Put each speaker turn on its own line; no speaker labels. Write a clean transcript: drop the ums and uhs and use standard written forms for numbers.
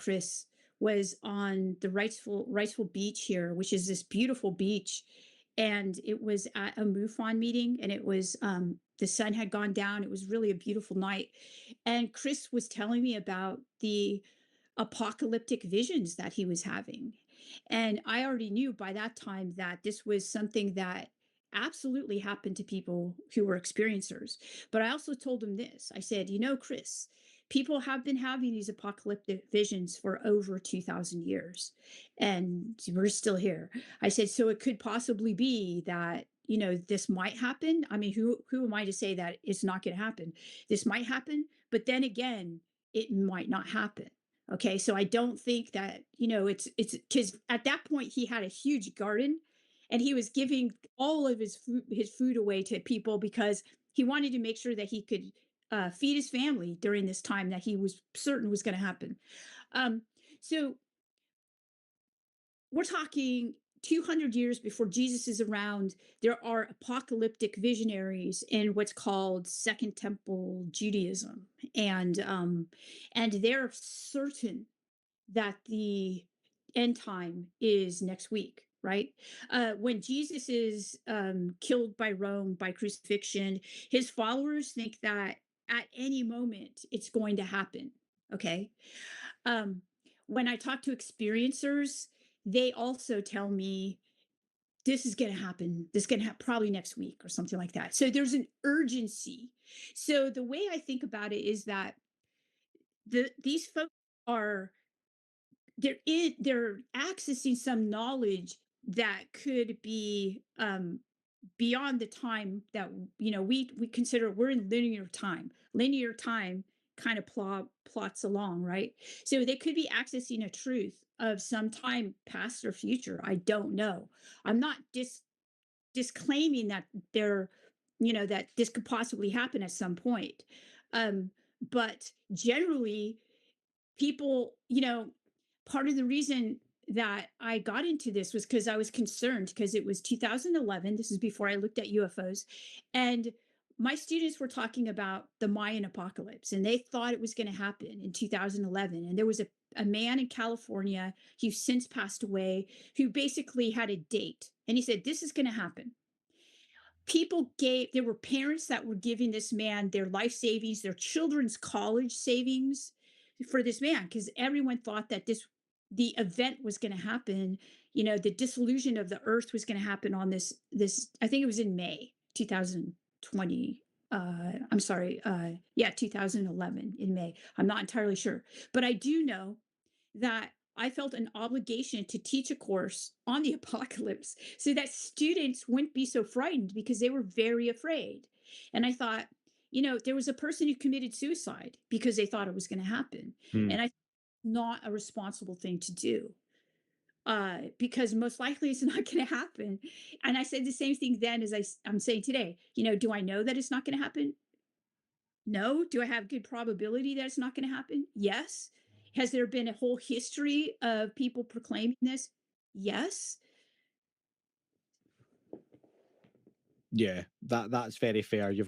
Chris, was on the Wrightsville Beach here, which is this beautiful beach. And it was at a MUFON meeting, and it was the sun had gone down. It was really a beautiful night. And Chris was telling me about the apocalyptic visions that he was having. And I already knew by that time that this was something that absolutely happened to people who were experiencers. But I also told him this. I said, Chris, people have been having these apocalyptic visions for over 2,000 years, and we're still here. I said, so it could possibly be that this might happen. I mean, who am I to say that it's not going to happen? This might happen, but then again, it might not happen. Okay, so I don't think that it's because at that point he had a huge garden, and he was giving all of his food away to people because he wanted to make sure that he could feed his family during this time that he was certain was going to happen. Um, so we're talking 200 years before Jesus is around. There are apocalyptic visionaries in what's called Second Temple Judaism, and they're certain that the end time is next week, right? When Jesus is killed by Rome by crucifixion, his followers think that at any moment it's going to happen. Okay. Um, when I talk to experiencers, they also tell me this is going to happen. This is going to happen probably next week or something like that. So there's an urgency. So the way I think about it is that these folks are they're accessing some knowledge that could be beyond the time that we consider. We're in linear time kind of plots along, right? So they could be accessing a truth of some time past or future. I don't know. I'm not disclaiming that they're that this could possibly happen at some point. um but generally, people, part of the reason that I got into this was because I was concerned, because it was 2011. This is before I looked at UFOs. And my students were talking about the Mayan apocalypse, and they thought it was going to happen in 2011. And there was a man in California who since passed away, who basically had a date. And he said, this is going to happen. There were parents that were giving this man their life savings, their children's college savings for this man, because everyone thought that the event was going to happen. The dissolution of the earth was going to happen on this. I think it was in May 2020. I'm sorry. Yeah, 2011 in May. I'm not entirely sure, but I do know that I felt an obligation to teach a course on the apocalypse so that students wouldn't be so frightened, because they were very afraid. And I thought, there was a person who committed suicide because they thought it was going to happen.
Mm.
And I not a responsible thing to do, because most likely it's not going to happen. And I said the same thing then as I'm saying today. Do I know that it's not going to happen? No. Do I have good probability that it's not going to happen? Yes. Has there been a whole history of people proclaiming this? Yes.
Yeah, that's very fair. You've